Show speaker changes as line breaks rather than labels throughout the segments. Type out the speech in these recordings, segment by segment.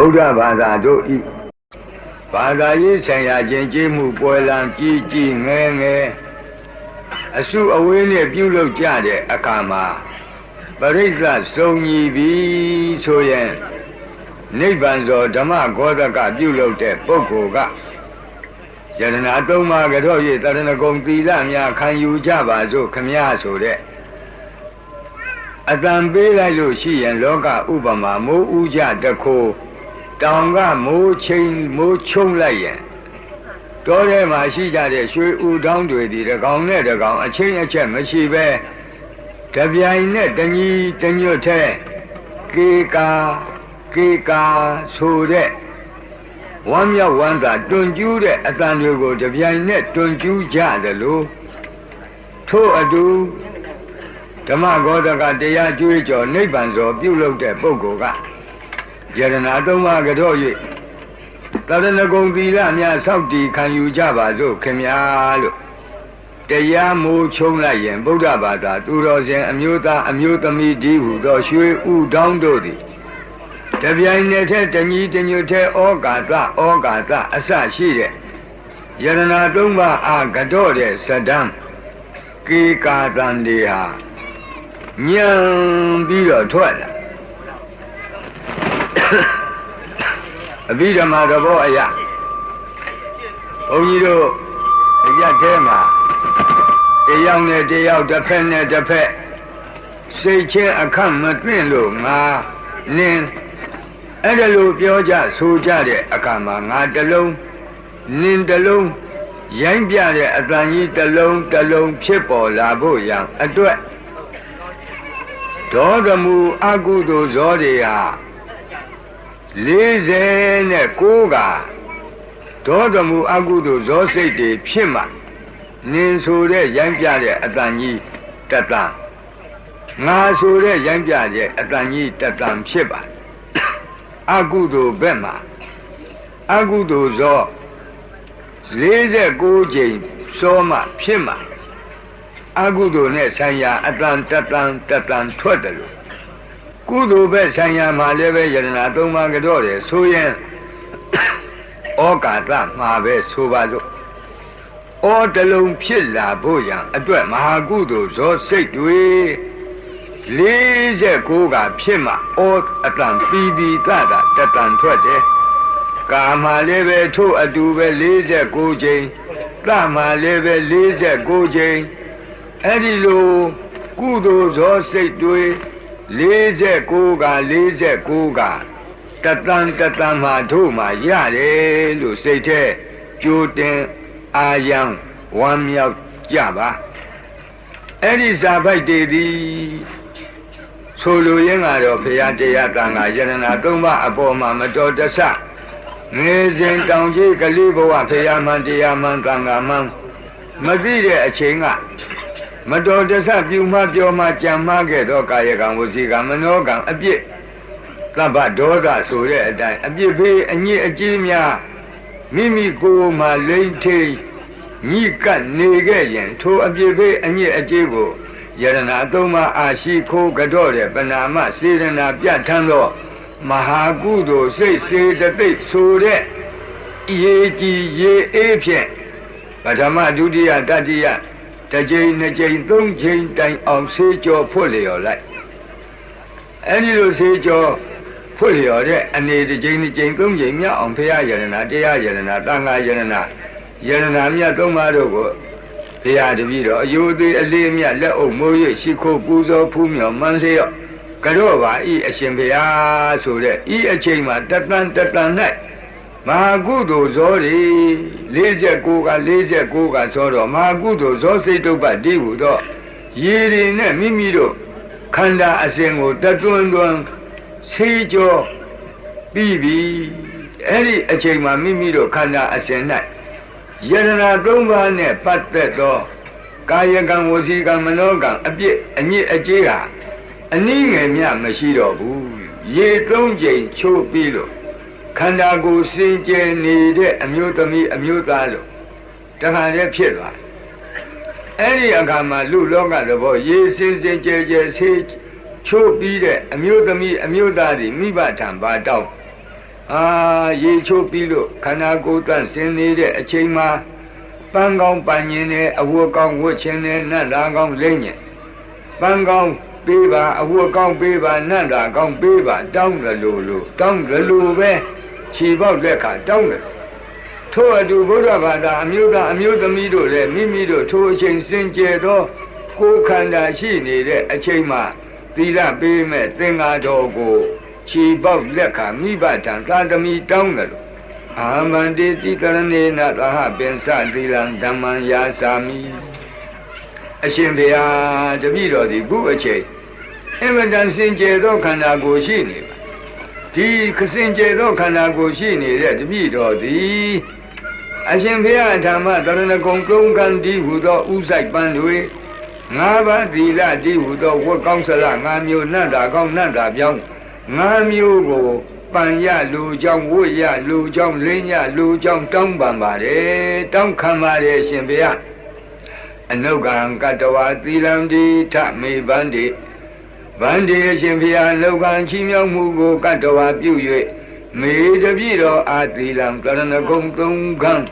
ဗုဒ္ဓဘာသာတို့ဤဘာသာရေးဆိုင်ရာကျင့်ကြံမှုပွဲလံကြီးကြီးငယ်ငယ်အစုအဝေးနဲ့ပြုလုပ်ကြတဲ့အခါမှာပရိစ္ဆစုံညီပြီဆိုရင်နိဗ္ဗာန်သောဓမ္မဂေါတကပြုလုပ်တဲ့ပုဂ္ဂိုလ်ကယရဏသုံးပါးကြော၍တရဏဂုံသီလများခံယူကြပါစို့ခမည်းဆိုတဲ့အတန်ပေးလိုက်လို့ရှိရင်လောကဥပမာမိုးဥကြတခိုးတောင်ကမိုးချုံလိုက်ရင်တောထဲမှာရှိကြတဲ့ရွှေဥတောင်းတွေဒီတကောင်နဲ့တကောင်အချင်းအချက်မရှိပဲတပြိုင်နဲ့တညီတညွတ်တဲ့ကေကာဆိုတဲ့ဝမ်းမြောက်ဝမ်းသာတွန်ကျူးတဲ့အတန်တွေကိုတပြိုင်နဲ့တွန်ကျူးကြတယ်လို့ထို့အတူဓမ္မဂေါတကတရားကျွေးကြော်နိဗ္ဗာန်သောပြုလုပ်တဲ့ပုဂ္ဂိုလ်ကယရဏသုံးပါးကြော၍တရဏဂုံသီလများဆောက်တည်ခံယူကြပါစို့ခင်ဗျာလို့တရားမိုးချုံလိုက်ရင်ဗုဒ္ဓဘာသာသူတော်စင်အမျိုးသားအမျိုးသမီးဒီဟုသောရွှေဥတောင်းတို့သည်တပြိုင်နက်တည်းတညီတညွတ်တဲ့ဩကာသအစရှိတဲ့ယရဏသုံးပါးအားကြောတဲ့စဒံကေကာတန်တွေဟာညံပြီးတော့ထွက်လာအဘိဓမ္မာသဘောအရဘုန်းကြီးတို့အရက်ထဲမှာတယောက်နဲ့တယောက်တစ်ဖက်နဲ့တစ်ဖက်စိတ်ချင်းအခန့်မတွင့်လို့ငါနင်းအဲ့ဒါလိုပြောကြဆိုကြတဲ့အခါမှာငါတစ်လုံးနင်းတစ်လုံးရိုင်းပြတဲ့အတန်ကြီးတစ်လုံးဖြစ်ပေါ်လာဖို့ရန်အတွက်ဒေါသမူအကုသိုလ်ဇောတွေဟာ49ကဒေါသမူအကုသိုလ်ဇောစိတ်တွေဖြစ်မှနင်းဆိုတဲ့ရိုင်းပြတဲ့အတန်ကြီးတတန်ငါဆိုတဲ့ရိုင်းပြတဲ့အတန်ကြီးတတန်ဖြစ်ပါအကုသိုလ်ဘက်မှာအကုသိုလ်ဇော49ကြိမ်စောမှဖြစ်မှအကုသိုလ်နဲ့ဆိုင်ရာအတန်တတန်ထွက်တယ်လို့ကုသိုလ်ပဲဆိုင်ရာမှာလည်းပဲယရဏသုံးပါးကြောတယ်ဆိုရင်ဩကာသမှာပဲဆိုပါစို့ဩတလုံးဖြစ်လာဖို့ရန်အတွက်မဟာကုသိုလ်ဇောစိတ်တွေ49ကဖြစ်မှဩအတန်ပြီးတတန်ထွက်တယ်ကာမှာလည်းပဲထို့အတူပဲ49ကြိမ်သမှာလည်းပဲ49ကြိမ်အဲ့ဒီလိုကုသိုလ်ဇောစိတ်တွေ49ကတတန်မှတို့မှရတယ်လို့စိတ်ထဲကြိုတင်အာယံဝမ်းမြောက်ကြပါအဲ့ဒီဇာပိုက်တွေသည်ဆိုလိုရင်းကတော့ဘုရားတရားတန်ခါယရဏသုံးပါးအပေါ်မှာမတော်တဆငယ်စဉ်တောင်ကြီးကလေးဘဝဘုရားမှန်တရားမှန်တန်ခါမှန်မသိတဲ့အချိန်ကမတော်တဆပြုမှပြောမှကြံမှခဲ့တော့ကာယကံဝစီကံမနောကံအပြစ်သဗ္ဗဒေါသဆိုတဲ့အတိုင်းအပြစ်ဖေးအညစ်အကြေးများမိမိကိုယ်မှလိမ့်ထိန်ညှိကပ်နေခဲ့ရင်ထိုအပြစ်ဖေးအညစ်အကြေးကိုယရဏသုံးပါးအာရှိခိုးကြောတဲ့ပဏာမစေရနာပြဋ္ဌာန်းသောမဟာကုသိုလ်စိတ်စေတသိက်ဆိုတဲ့ရေကြီးရေအေးဖြင့်ပထမဒုတိယတတိယတစ်ကြိမ်နှစ်ကြိမ်သုံးကြိမ်တိုင်အောင်ဆေးကြောဖွတ်လျော်လိုက်အဲဒီလိုဆေးကြောဖွတ်လျော်တဲ့အနေတစ်ကြိမ်နှစ်ကြိမ်သုံးကြိမ်မြောက်အောင်ဘုရားယရဏတရားယရဏသံဃာယရဏမြတ်သုံးပါးတို့ကိုဘုရားတပည့်တော်အယုသေးအလေးမြတ်လက်အုပ်မိုးရရှိခိုးပူဇော်ဖူးမြော်မှန်းလျော့ကြော့ပါဤအရှင်ဘုရားဆိုတဲ့ဤအချိန်မှာတတန်၌မဟာကုသိုလ်ဇောတွေ49ကဆိုတော့မဟာကုသိုလ်ဇောစိတ်တုပ္ပတိဟုတော့ရေတွေနဲ့မိမိတို့ခန္ဓာအစဉ်ကိုတတွန်းဆေးကြောပြီးပြီအဲ့ဒီအချိန်မှာမိမိတို့ခန္ဓာအစဉ်၌ယရဏသုံးပါးနဲ့ပတ်သက်သောကာယကံဝစီကံမနောကံအပြစ်အညစ်အကြေးဟာအနည်းငယ်မျှမရှိတော့ဘူးရေ3ကြိမ်ချိုးပြီးလို့ခန္ဓာကိုယ်စင်ကြယ်နေတဲ့အမျိုးသမီးအမျိုးသားလို့တခါတည်းဖြစ်သွားအဲ့ဒီအခါမှာလူလောကသဘောရေစင်ကြယ်ဆေးချိုးပြီးတဲ့အမျိုးသမီးအမျိုးသားတွေမိဘထံပါတောက် ရေချိုးပြီးလို့ခန္ဓာကိုယ်တန့်စင်နေတဲ့အချိန်မှာပန်းကောင်းပန်းရင်နဲ့အဝတ်ကောင်းဝတ်ခြင်းနဲ့နတ်လာကောင်းလိမ့်ညင်ပန်းကောင်းပေးပါအဝတ်ကောင်းပေးပါနတ်လာကောင်းပေးပါတောင်းတယ်လို့တောင်းတယ်လို့ပဲခြေပေါက်လက်ခါတောင်းတယ်ထို့အတူဘုရားဘာသာအမျိုးသားအမျိုးသမီးတို့လည်းမိမိတို့ထိုအချိန်စင်ကြယ်သောကိုယ်ခန္ဓာရှိနေတဲ့အချိန်မှာသီလပေးမဲ့သင်္ဃာတော်ကိုခြေပေါက်လက်ခါမိဘထံသာသမီတောင်းတယ်လို့အာမန္တေတိကရဏေနသဟပင်စသီလံဓမ္မံယာစာမိအရှင်ဘုရားတပည့်တော်ဒီခုအချိန်အင်မတန်စင်ကြယ်သောခန္ဓာကိုယ်ရှိနေပါဒီစင်ကြယ်သောခန္ဓာကိုယ်ရှိနေတဲ့တပည့်တော်သည်အရှင်ဘုရားဓမ္မတရဏဂုံကုံကံဒီဟုသောဥဆိုင်ပန်းတွေ၅ပါးသီလဒီဟုသောဝတ်ကောင်းစလ၅မျိုးနတ်တာကောင်းနတ်တာပြောင်း၅မျိုးကိုပန်ရလူကြောင့်ဝတ်ရလူကြောင့်လင်းရလူကြောင့်တောင်းပန်ပါတယ်တောင်းခံပါတယ်ရှင်ဘုရားအနုကံကတ္တဝါသီလံဒီထမေဗန္တိဗန္တိအရှင်ဘုရားလောကံချီးမြှောက်မှုကိုကတ္တဝါပြု၍မေတပြည့်တော်အာသီလံကရဏဂုံသုံးခန်း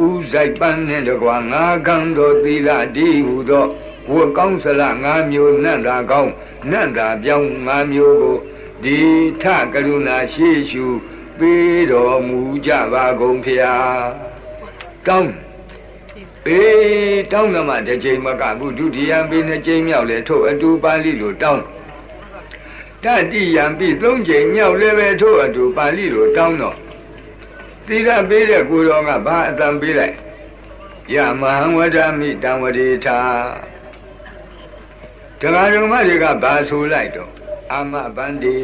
ဥဆိုင်ပန်းနှင့်တကွာ၅ခန်းတော်သီလဒီဟုသောဝတ်ကောင်းစလ၅မျိုးနတ်တာကောင်းနတ်တာပြောင်း၅မျိုးကိုဒီထကရုဏာရှိရှုပေးတော်မူကြပါကုန်ဖျားတောင်းတောင်းတော့မှတစ်ချိန်မကဘူးဒုတိယပေးနှစ်ချိန်မြောက်လဲထို့အတူပါဠိလိုတောင်းတတိယံပြီးသုံးချိန်မြောက်လဲပဲထို့အတူပါဠိလိုတောင်းတော့သီလပေးတဲ့ကိုတော်ကဘာအတန်ပေးလိုက်ယမဟံဝဒမိတံဝတိထာတရားဓမ္မတွေကဘာဆိုလိုက်တော့အာမဗန္တိ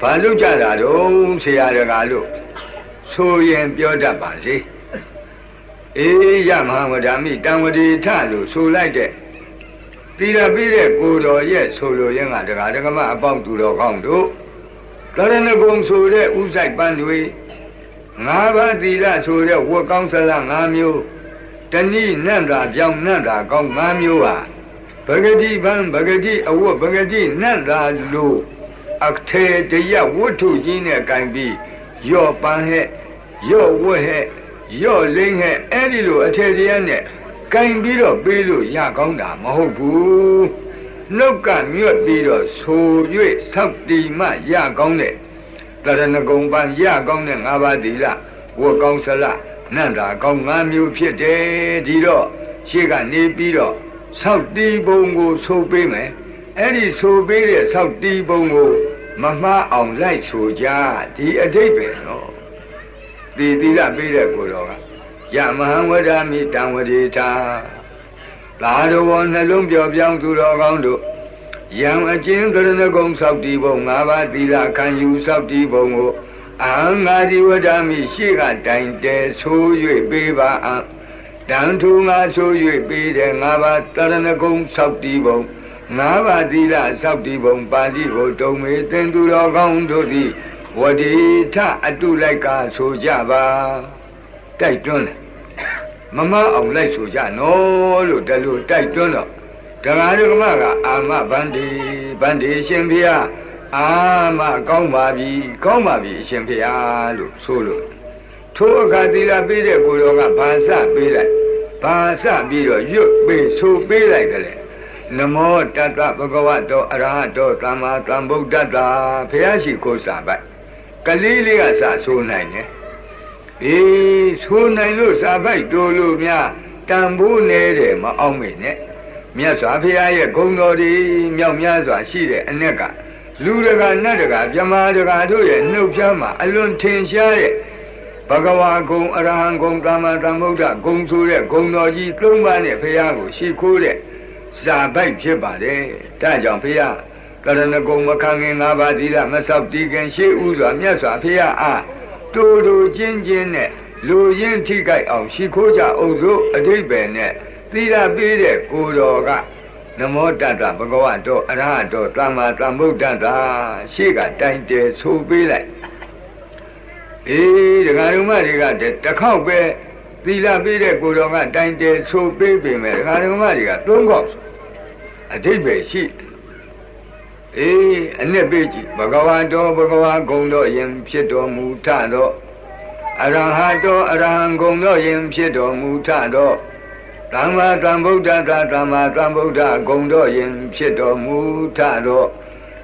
ဘာလို့ကြတာတော့ဆရာတကားလို့ဆိုရင်ပြောတတ်ပါစေယမဟံဝဒမိတံဝတိထလို့ဆိုလိုက်တဲ့သီလပေးတဲ့ကိုတော်ရဲ့ဆိုလိုရင်းကတရားဓမ္မအပေါင်းသူတော်ကောင်းတို့ကရဏဂုံဆိုတဲ့ဥဆိုင်ပန်းတွေ၅ပါးသီလဆိုတဲ့ဝတ်ကောင်းစလ၅မျိုးတဏိနတ်တာပြောင်းနတ်တာကောင်း၅မျိုးဟာဗဂတိပန်းဗဂတိအဝတ်ဗဂတိနတ်တာလို့အထေတရဝတ္ထုကြီးနဲ့ကင်ပြီးရော့ပန်းဟဲ့ရော့ဝတ်ဟဲ့ရော့လိမ့်ဟဲ့အဲ့ဒီလိုအထေတရနဲ့ကင်ပြီးတော့ပေးလို့ရကောင်းတာမဟုတ်ဘူးနှုတ်ကမြွတ်ပြီးတော့ဆို၍ဆောက်တီမှရကောင်းတဲ့တရဏဂုံပန်းရကောင်းတဲ့၅ပါးသီလဝတ်ကောင်းစလနတ်တာကောင်း၅မျိုးဖြစ်တယ်ဒီတော့ရှေ့ကနေပြီးတော့ဆောက်တီးပုံကိုဆိုပေးမယ်အဲ့ဒီဆိုပေးတဲ့ဆောက်တီးပုံကိုမမှားအောင်လိုက်ဆိုကြဒီအဓိပ္ပာယ်နော်သီလပေးတဲ့ကိုတော်ကယမဟံဝဒမိတံဝတိထာသာတော်နှလုံးပြောပြောင်းသူတော်ကောင်းတို့ယံအကျဉ်းကရဏဂုံဆောက်တီးပုံ၅ပါးသီလခံယူဆောက်တီးပုံကိုအဟံငါဒီဝဒမိရှေ့ကတိုင်တဲဆို၍ပေးပါအံတန်ထူငါဆို၍ပေးတဲ့၅ပါးတရဏဂုံဆောက်တီးပုံ၅ပါးသီလဆောက်တီးပုံပါဠိကိုတုံမေသင်သူတော်ကောင်းတို့သည်ဝတိထအတုလိုက်ကဆိုကြပါတိုက်တွန်းတယ်မမအောင်လိုက်ဆိုကြနော်လို့တလူတိုက်တွန်းတော့တရားဓမ္မကအာမဗန္တိရှင်ဖေယအာမကောင်းပါပြီအရှင်ဖေယလို့ဆိုလို့ထိုအခါသီလပေးတဲ့ကိုတော်ကဘာစပေးလိုက်ဘာစပြီးတော့ရွတ်ပေးဆိုပေးလိုက်တယ်လေနမောတတ္တဗုဒ္ဓဝတ္တောအရဟတောသမ္မာသမ္ဗုဒ္ဓတ္တဘုရားရှိခိုးစာပိုက်ကလေးလေးကစဆိုနိုင်တယ်ဆိုနိုင်လို့စာပိုက်တိုးလို့များတန်ဖိုးနေတယ်မအောင်မေနဲ့မြတ်စွာဘုရားရဲ့ဂုဏ်တော်တွေမြောက်များစွာရှိတဲ့အ내ကလူတကာနတ်တကာမြမာတကာတို့ရဲ့နှုတ်ဖြားမှာအလွန်ထင်ရှားတဲ့ဘဂဝါဂုံအရဟံဂုံသမ္မာသမ္ဗုဒ္ဓဂုံဆိုတဲ့ဂုံတော်ကြီး၃ပါးနဲ့ဘုရားကိုရှိခိုးတဲ့စာပိုက်ဖြစ်ပါတယ်ဒါကြောင့်ဘုရားကရဏဂုံမခံခင်၅ပါးသီလမဆောက်တည်ခင်ရှေးဥစွာမြတ်စွာဘုရားအားတူတူချင်းချင်းနဲ့လူရင်းထိကြိုက်အောင်ရှိခိုးကြအောင်စို့အဓိပ္ပာယ်နဲ့သီလပေးတဲ့ကိုတော်ကနမောတတ္တဗုဒ္ဓဝတ္တောအရဟတောသမ္မာသမ္ဗုဒ္ဓတ္တရှေ့ကတိုင်တယ်ဆိုပေးလိုက်ဒကာဓမ္မတွေကတခေါက်ပဲသီလပေးတဲ့ကိုတော်ကတိုင်တယ်ဆိုပေးပေမဲ့ဒကာဓမ္မတွေက၃ခေါက်အဓိပ္ပာယ်ရှိ အနှစ်ပေကြည့်ဘဂဝါတော်ဘဂဝါဂုံတော်ယင်ဖြစ်တော်မူထသောအရဟတောအရဟံဂုံတော်ယင်ဖြစ်တော်မူထသောသမ္မာသမ္ဗုဒ္ဓသာသမ္မာသမ္ဗုဒ္ဓဂုံတော်ယင်ဖြစ်တော်မူထသော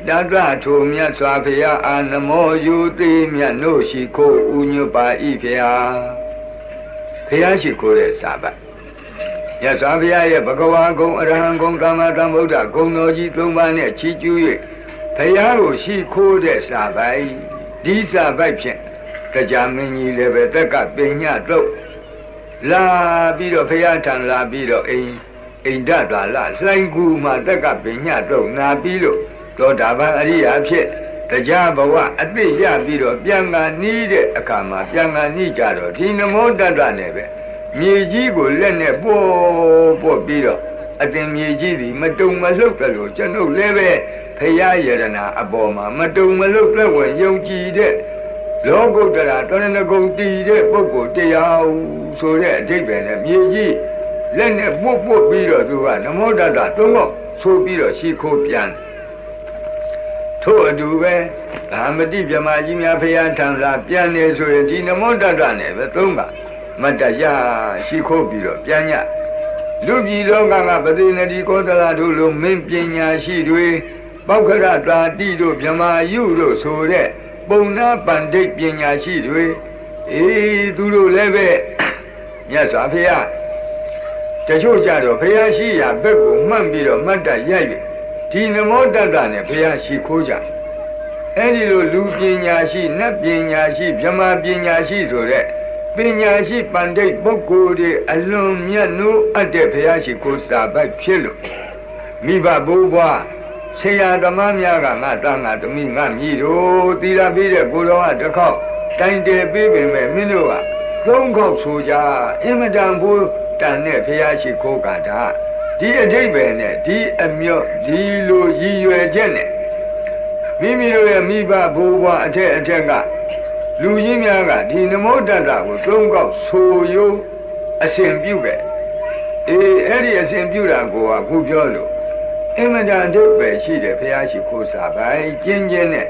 တတ္တထိုမြတ်စွာဘုရားအာနမောယူသိမြတ်တို့ရှိခိုးဥညွတ်ပါ၏ဖျားဘုရားရှိခိုးတဲ့စာပတ်မြတ်စွာဘုရားရဲ့ဘဂဝါဂုံအရဟံဂုံသမ္မာသမ္ဗုဒ္ဓဂုံတော်ကြီး၃ပါးနဲ့ချီးကျူး၍ဘုရားကိုရှိခိုးတဲ့စာပိုက်ဒီစာပိုက်ဖြင့်တရားမင်းကြီးလည်းပဲတက်ကပညာတော့လာပြီးတော့ဘုရားထံလာပြီးတော့အိန္ဒသာလလှိုင်းကူမှာတက်ကပညာတော့နာပြီးလို့သောတာပန်အရိယာဖြစ်တရားဘဝအသိရပြီးတော့ပြန်လာနီးတဲ့အခါမှာပြန်လာနီးကြတော့ဒီနမောတတ္တနဲ့ပဲမြေကြီးကိုလက်နဲ့ပို့ပြီးတော့အတင်မြေကြီးသည်မတုံမလှုပ်တယ်လို့ကျွန်ုပ်လည်းပဲဘုရားယရနာအပေါ်မှာမတုံမလှုပ်လက်ဝင်ယုံကြည်တဲ့လောကုတ္တရာတရဏဂုံတည်တဲ့ပုဂ္ဂိုလ်တရားဆိုတဲ့အဓိပ္ပာယ်နဲ့မြေကြီးလက်နဲ့ပို့ပြီးတော့သူကနမောတတ္တသုံးတော့ဆိုပြီးတော့ရှိခိုးပြန်ထို့အတူပဲဓမ္မတိဗြဟ္မာကြီးများဖရာထံသာပြန်နေဆိုရင်ဒီနမောတတ္တနဲ့ပဲသုံးပါမတ္တရရှိခိုးပြီးတော့ပြန်ညလူပြည်လောကကပတိနတိကောသလတို့လိုမင်းပညာရှိတွေပောက္ခရတာတိတို့ဗြဟ္မာယုတို့ဆိုတဲ့ပုံနာပန္တိတ်ပညာရှိတွေသူတို့လည်းပဲမြတ်စွာဘုရားတချို့ကြတော့ဘုရားရှိရာဘက်ကိုမှတ်ပြီးတော့မတ္တရိုက်၍ဒီနမောတတ္တနဲ့ဘုရားရှိခိုးကြအဲ့ဒီလိုလူပညာရှိနတ်ပညာရှိဗြဟ္မာပညာရှိဆိုတဲ့ပညာရှိပန္တိတ်ပုဂ္ဂိုလ်တွေအလွန်မြတ်နိုးအပ်တဲ့ဘုရားရှိခိုးစာပိုက်ဖြစ်လို့မိဘဘိုးဘွားဆရာသမားများကငါသားငါသမီးငါမြည်တို့သီလပြီးတဲ့ကိုတော်ကတစ်ခေါက်တိုင်တယ်ပြီးပင်မဲ့မင်းတို့ကသုံးခေါက်ဆိုကြအင်မတန်ဘူးတန်တဲ့ဘုရားရှိခိုးကတာဒီအဓိပ္ပာယ်နဲ့ဒီအမြော့ဒီလိုရည်ရွယ်ချက်နဲ့မိမိတို့ရဲ့မိဘဘိုးဘွားအထက်ကလူကြီးများကဒီနမောတတ္တကိုသုံးခေါက်ဆိုရိုးအစဉ်ပြုခဲ့အဲ့ဒီအစဉ်ပြုတာကိုကခုပြောလို့အင်မတန်အဓိပ္ပာယ်ရှိတဲ့ဘုရားရှိခိုးစာပိုက်ကျင်းနဲ့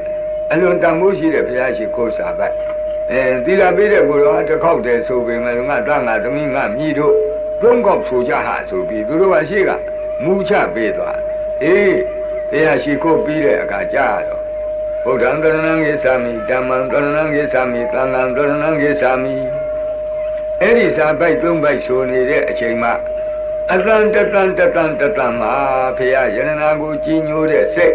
အလွန်တန်ဖိုးရှိတဲ့ဘုရားရှိခိုးစာပိုက်သီလပေးတဲ့ကိုယ်တော်တစ်ခေါက်တည်းဆိုပေမဲ့ငါသားငါသမီးငါမြည်တို့သုံးခေါက်ဆိုကြဟာဆိုပြီးသူတို့ကရှိကမူချပေးသွားဘုရားရှိခိုးပြီးတဲ့အခါကြားတော့ဗုဒ္ဓံတရဏံဂိသာမိဓမ္မံတရဏံဂိသာမိသံဃံတရဏံဂိသာမိအဲ့ဒီစာပိုက်သုံးပိုက်ဆိုနေတဲ့အချိန်မှာအတန်တန်မှာဘုရားယရနာကိုကြီးညိုတဲ့စိတ်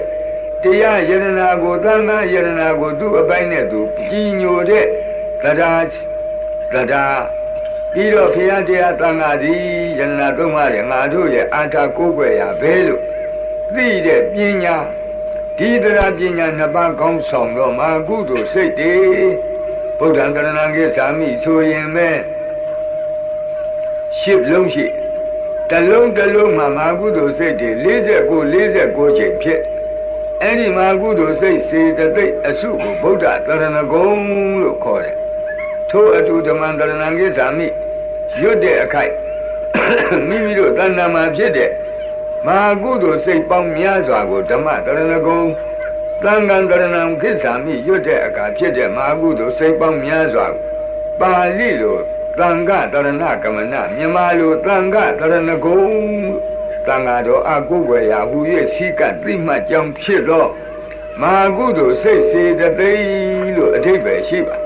တရားယရနာကိုသံဃာယရနာကိုသူ့အပိုင်းနဲ့သူကြီးညိုတဲ့တရားပြီးတော့ဘုရားတရားသံဃာသည်ယရနာသုံးပါးရဲ့ငါတို့ရဲ့အာထာကိုးကွယ်ရာဘဲလို့သိတဲ့ပညာဒီတရားပညာနှစ်ပါးကောင်းဆောင်တော့မာကုသိုလ်စိတ်တွေဗုဒ္ဓံတရဏံဂိသာမိဆိုရင်ပဲရှစ်လုံးရှိတလုံးမှာမာကုသိုလ်စိတ်တွေ49ချိန်ဖြစ်အဲ့ဒီမာကုသိုလ်စိတ်စေတသိက်အစုကိုဗုဒ္ဓတရဏဂုံလို့ခေါ်တယ်ထို့အတူဓမ္မံတရဏံဂိသာမိရွတ်တဲ့အခိုက်မိမိတို့တဏ္ဍာမှာဖြစ်တဲ့မာကုသိုလ်စိတ်ပေါင်းများစွာကိုဓမ္မတရဏဂုံသံဃံတရဏံဂိသာမိရွတ်တဲ့အခါဖြစ်တဲ့မာကုသိုလ်စိတ်ပေါင်းများစွာပါဠိလိုသံဃတရဏကမနမြန်မာလိုသံဃတရဏဂုံသံဃာတော်အကုကွယ်ရာဟူ၍စီကသိမှတ်ကြောင်းဖြစ်တော့မာကုသိုလ်စိတ်စေတသိက်လို့အဓိပ္ပာယ်ရှိပါ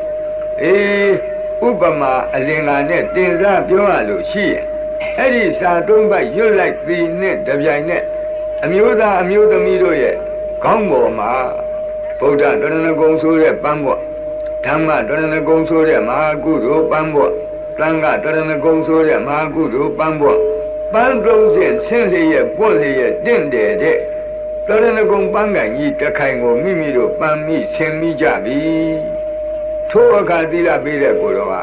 ဥပမာအလင်္ကာနဲ့တင်စားပြောရလို့ရှိရင်အဲ့ဒီစာသုံးပိုက်ရွတ်လိုက်သည်နဲ့တပြိုင်နဲ့အမျိုးသားအမျိုးသမီးတို့ရဲ့ခေါင်းပေါ်မှာဗုဒ္ဓတရဏဂုံဆိုတဲ့ပန်းပွားဓမ္မတရဏဂုံဆိုတဲ့မဟာကုသိုလ်ပန်းပွားသံဃတရဏဂုံဆိုတဲ့မဟာကုသိုလ်ပန်းပွားပန်း30ဆင်းလျက်ပွက်လျက်တင့်တယ်တဲ့တရဏဂုံပန်းကန်ကြီးတစ်ခိုင်ကိုမိမိတို့ပန်းမိဆင်မိကြပြီထိုအခါသီလပေးတဲ့ကိုယ်တော်က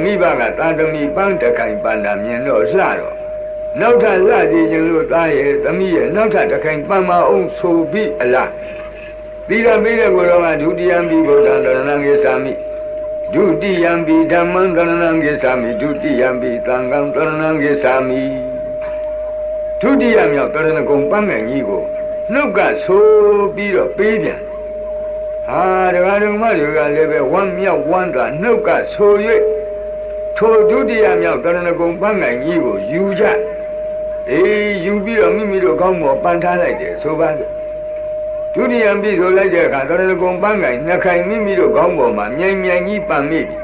မိဘကသာသမီပန်းတစ်ခိုင်ပန်းတာမြင်တော့လှတော့နောက်ထပ်လှကြည့်ခြင်းလို့သားရဲ့သမီးရဲ့နောက်ထပ်တစ်ခိုင်ပန်းမအောင်ဆိုပြီးအလားသီလပေးတဲ့ကိုယ်တော်ကဒုတိယံပိဗုဒ္ဓံတရဏံဂိသာမိဒုတိယံပိဓမ္မံတရဏံဂိသာမိဒုတိယံပိသံဃံတရဏံဂိသာမိဒုတိယမြောက်တရဏဂုံပန်းငယ်ကြီးကို နှုတ်ကဆိုပြီးတော့ပေးပြန်ဟာတရားတော်မတွေကလည်းပဲဝမ်းမြောက်ဝမ်းသာနှုတ်ကဆို၍ထိုဒုတိယမြောက်တရဏဂုံပန်းငိုင်ကြီးကိုယူကြယူပြီးတော့မိမိတို့ကောင်းပေါ်ပန်းထားလိုက်တယ်ဆိုပါစို့ဒုတိယပြီးဆိုလိုက်တဲ့အခါတရဏဂုံပန်းငိုင်နှစ်ခိုင်မိမိတို့ကောင်းပေါ်မှာမြိုင်မြိုင်ကြီးပန်းမိပြီ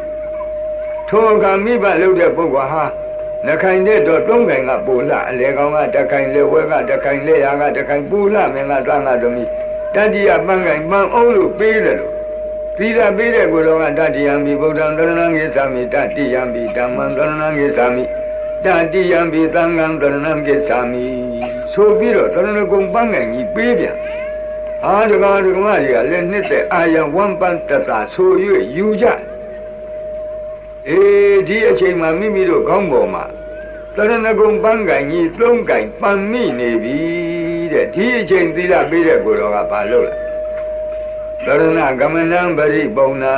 ထိုအခါမိဘလုပ်တဲ့ပုဂ္ဂိုလ်ဟာနှခိုင်တဲ့တော့သုံးခိုင်ကပူလာအလေကောင်ကတခိုင်လေဝဲကတခိုင်လေရာကတခိုင်ပူလာမင်းကတန်းကသမီးတတိယပန်းခိုင်ပန်းအောင်လို့ပေးတယ်လို့သီလပေးတဲ့ကိုယ်တော်ကတတိယံဘိဗုဒ္ဓံတရဏံဂိသာမိတတိယံဘိဓမ္မံတရဏံဂိသာမိတတိယံဘိသံဃံတရဏံဂိသာမိဆိုပြီးတော့တရဏဂုံပန်းခိုင်ကြီးပေးပြန်ဟာဒကာဒကမတွေကလည်းနှစ်သက်အာယံဝမ်းပန်းတသာဆို၍ယူကြဒီအချိန်မှာမိမိတို့ခေါင်းပေါ်မှာတရဏဂုံပန်းခိုင်ကြီးသုံးခိုင်ပန်းမိနေပြီတဲ့ဒီအချိန်သီလပေးတဲ့ကိုယ်တော်ကဘာလုပ်လဲတရဏဂမနံပရိပုံနံ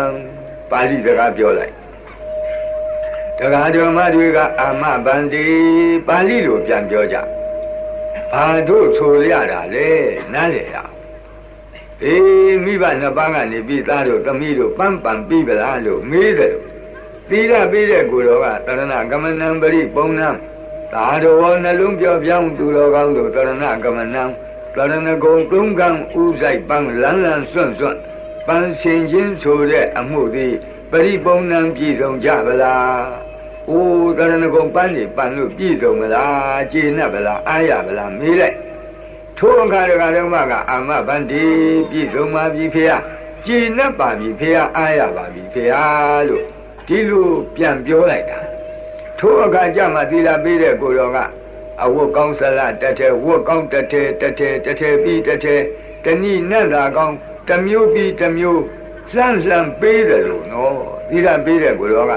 ပါဠိစကားပြောလိုက်တရားတော်မတွေကအာမဗန္တိပါဠိလိုပြန်ပြောကြဘာတို့ဆိုရတာလဲနားလေရမိဘနှစ်ပါးကနေပြီးသားတို့သမီးတို့ပန်းပန်ပြီးပလားလို့မေးတယ်သီလပေးတဲ့ကိုယ်တော်ကတရဏဂမနံပရိပုံနံသာတော်နှလုံးပြောပြောင်းသူတော်ကောင်းတို့တရဏဂမနံတရဏဂုံသုံးကံဥဆိုင်ပန်းလန်းလန်းစွန့်စွန့်ပန်းရှင်ချင်းဆိုတဲ့အမှုသည်ပရိပုံနံပြည့်စုံကြပါလား။အိုးတရဏဂုံပန်းနေပန်းလို့ပြည့်စုံမလား။ကျေနပ်ပါလား။အားရပါလားမေးလိုက်။ထိုအခါတခါတော့မှကအာမဗန္တိပြည့်စုံပါပြီဖေဟာ။ကျေနပ်ပါပြီဖေဟာအားရပါပြီဖေဟာလို့ဒီလိုပြန်ပြောလိုက်တာ။ထိုအခါကျမှသီလပေးတဲ့ကိုယ်တော်ကအဝတ်ကောင်းစလတထဲဝတ်ကောင်းတထဲပြီးတထဲတဏိနတ်သာကောင်းတမျိုးပြီးတမျိုးလှမ်းလှမ်းပေးတယ်လို့နော်သီလပေးတဲ့ကိုယ်တော်က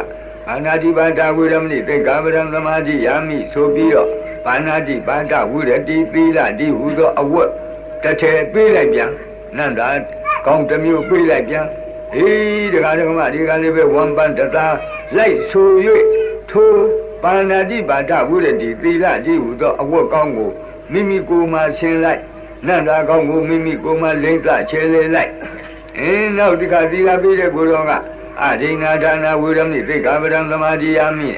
ဘာနာတိပါဒဝိရမဏိသိက္ခာပဒံသမာဓိယာမိဆိုပြီးတော့ဘာနာတိပါဒဝိရတိသီလဒီဟုသောအဝတ်တထဲပေးလိုက်ပြန်နန္တာကောင်းတမျိုးပေးလိုက်ပြန်ဒကာဒကမဒီကလေးပဲဝမ်ပန်တသာလိုက်ဆို၍ထိုပါဏာတိပါဒဝိရတိသီလဒီဟုသောအဝတ်ကောင်းကိုမိမိကိုယ်မှဆင်းလိုက်နန္တာကောင်းကိုမိမိကိုယ်မှလိမ့်သချဲလေလိုက်နောက်ဒီကသီလပေးတဲ့ကိုယ်တော်ကအဒိနာဒါနဝိရမိသိက္ခာပဒံသမာဓိယာမိ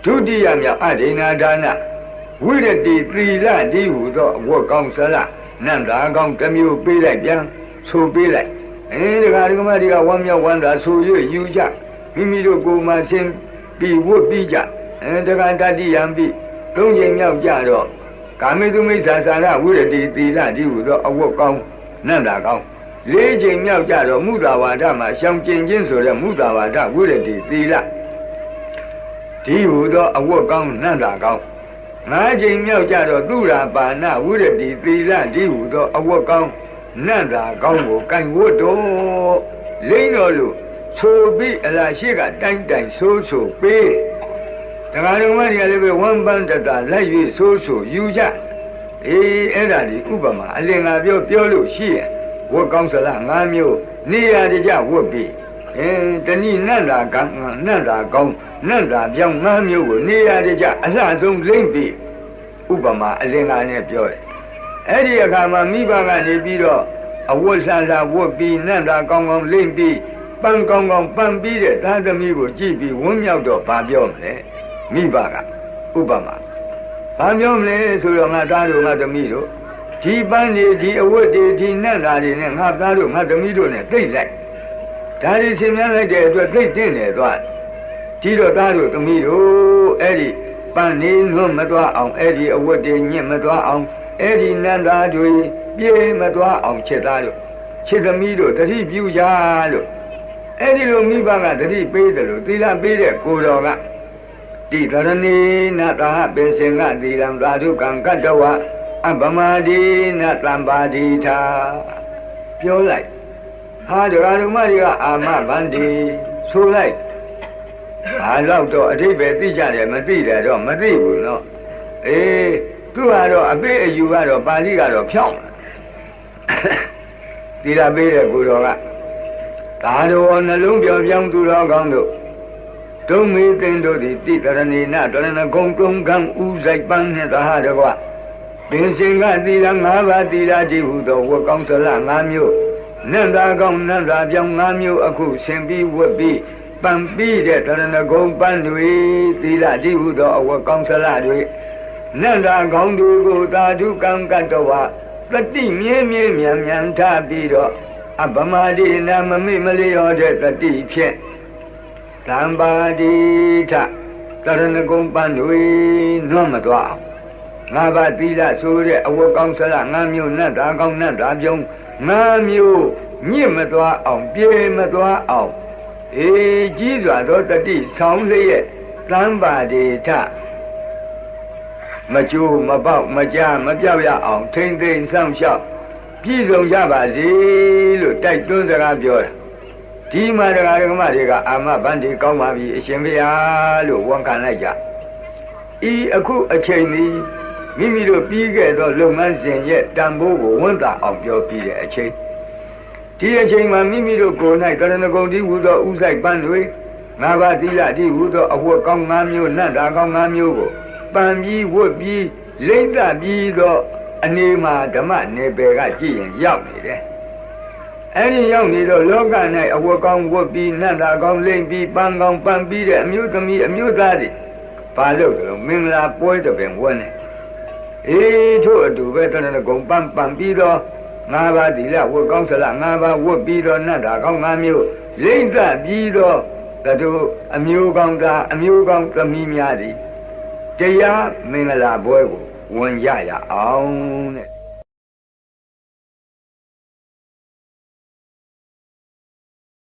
ဒုတိယမြောက်အဒိနာဒါနဝိရတိသီလဒီဟုသောအဝတ်ကောင်းစလနန္တာကောင်းတစ်မျိုးပေးလိုက်ပြန်ဆိုပေးလိုက်ဒီကမဒီကဝမ်းမြောက်ဝမ်းသာဆို၍ယူကြမိမိတို့ကိုယ်မှဆင်းပြီးဝတ်ပြီးကြတက္ကတတိယံပိသုံးချိန်မြောက်ကြတော့ကာမေတုမိစ္ဆာစာရဝိရတိသီလဒီဟုသောအဝတ်ကောင်းနန္တာကောင်းလေးချိန်မြောက်ကြတော့မုသာဝါဒမှာရှောင်ကျင်ခြင်းဆိုတဲ့မုသာဝါဒဝိရတိသီလဒီဟုသောအဝတ်ကောင်းနန္တာကောင်းငါးချိန်မြောက်ကြတော့သူရာပါဏဝိရတိသီလဒီဟုသောအဝတ်ကောင်းနန္တာကောင်းကိုကင်ဝတ်တော်လိမ့်တော်လို့ဆိုပြီးအလားရှိကတိုင်းတိုင်းဆိုပေးတရားတော်မတွေကလည်းပဲဝမ်းပန်းတတာလိုက်၍ဆိုယူကြအဲ့ဒါဒီဥပမာအလင်္ကာပြောလို့ရှိရင်ဝတ်ကောင်းစလား၅မျိုးနေရာတကြဝတ်ပြီးတဏိနန္တာကနန္တာကောင်းနန္တာပြောင်း၅မျိုးကိုနေရာတကြအလှဆုံးလိမ့်ပြီးဥပမာအလင်္ကာနဲ့ပြောတယ်အဲ့ဒီအခါမှာမိဘကနေပြီးတော့အဝတ်ဆန်းစာဝတ်ပြီးနန္တာကောင်းကောင်းလိမ့်ပြီးပန်းကောင်းကောင်းပန်းပြီးတဲ့သားသမီးကိုကြည့်ပြီးဝန်းမြောက်တော့ဗာပြောမလဲမိဘကဥပမာဘာပြောမလဲဆိုတော့ငါသားတို့ငါသမီးတို့ဒီပန်းတွေဒီအဝတ်တွေဒီနတ်သားတွေနဲ့ငါသားတို့ငါသမီးတို့နဲ့သိလိုက်ဒါတွေရှင်းပြလိုက်တဲ့အတွက်သိတင့်တယ်သွားဒီတော့သားတို့သမီးတို့အဲ့ဒီပန်းနေလွတ်မသွားအောင်အဲ့ဒီအဝတ်တွေညစ်မသွားအောင်အဲ့ဒီနတ်သားတွေပြေးမသွားအောင်ချက်သားတို့ချက်သမီးတို့တတိပြုကြလို့အဲ့ဒီလိုမိဘကတတိပေးတယ်လို့သီလပေးတဲ့ကိုတော်ကတိသရဏီနတာပင်စင်ကသီလံသာဓုကံကတ္တဝအပမတိနတံပါတိထာပြောလိုက်ဟာဒကာဓမ္မတွေကအာမဗန္တိဆိုလိုက်ဘာလို့တော့အဓိပ္ပာယ်သိကြတယ်မသိတယ်တော့မသိဘူးနော်သူကတော့အပိအယူကတော့ပါဠိကတော့ဖြောင်းသီလပေးတဲ့ကိုတော်ကသာတော်နှလုံးပြောင်းပြောင်းသူတော်ကောင်းတို့ဒုံမေသင်တို့သည်တိတရဏီနတရဏဂုံကုံကံဥဆိုင်ပန်းနှင့်သာဟတကွ ပင်စင်ကသီလ5ပါးသီလကြည့်ဟုသောဝတ်ကောင်းစလ5မျိုးနန္တာကောင်းနန္တာပြောင်း5မျိုးအခုဆင်ပြီးဝတ်ပြီးပံပြီးတဲ့တရဏဂုံပန်းတွေသီလကြည့်ဟုသောအဝတ်ကောင်းစလတွေနန္တာကောင်းတွေကိုသာဓုကံကတ္တဝတတိမြဲမြဲမြန်မြန်ထားပြီးတော့အပမဒိနာမမိမလျောတဲ့တတိဖြင့်သံပါတိထတရဏဂုံပန်းတွေနွမ်းမသွားအောင်5ပါးသီလဆိုတဲ့အဝတ်ကောင်းစလ5မျိုးနတ်တာကောင်းနတ်တာပြုံး5မျိုးညစ်မသွားအောင်ပြေမသွားအောင်အေးကြီးစွာသောတတိဆောင်လျက်သံပါတိထမကျိုးမပေါက်မကြားမပြောက်ရအောင်ထိမ့်သိမ့်စောင့်ရှောက်ပြည့်စုံကြပါစေလို့တိုက်တွန်းစကားပြောတာဒီမှာတရားဓမ္မတွေကအာမဗန္ဒီကောင်းပါပြီအရှင်ဘုရားလို့ဝန်ခံလိုက်ကြဤအခုအချိန်นี้မိမိတို့ပြီးခဲ့သောလုပ်ငန်းစဉ်ရဲ့တန်ဖိုးကိုဝန်တာအောင်ပြောပြီးတဲ့အချိန်ဒီအချိန်မှာမိမိတို့ကိုယ်၌ကရဏဂုံတိဟူသောဥဆိုင်ပန်းတွေ5ပါးသီလတိဟူသောအဝတ်ကောင်း5မျိုးနတ်တာကောင်း5မျိုးကိုပန်ပြီးဝတ်ပြီးလိမ့်တပြီးသောအနေမှာဓမ္မနယ်ပယ်ကကြည့်ရင်ရောက်နေတယ်အဲဒီရောက်နေတော့လောက၌အဝတ်ကောင်းဝတ်ပြီးနတ်တာကောင်းလိမ့်ပြီးပန်ကောင်းပန်ပြီးတဲ့အမျိုးသမီးအမျိုးသားတွေဘာလို့လဲမင်္ဂလာပွဲတပင်ဝန်းနေအေးထို့အတူပဲတရဏဂုံပန်ပြီးတော့5ပါးသီလဝတ်ကောင်းစလ5ပါးဝတ်ပြီးတော့နတ်တာကောင်း5မျိုးလိမ့်တပြီးတော့တို့အမျိုးကောင်းသားအမျိုးကောင်းသမီးများသည်တရားမင်္ဂလာပွဲကိုဝင်ကြရအောင်တဲ့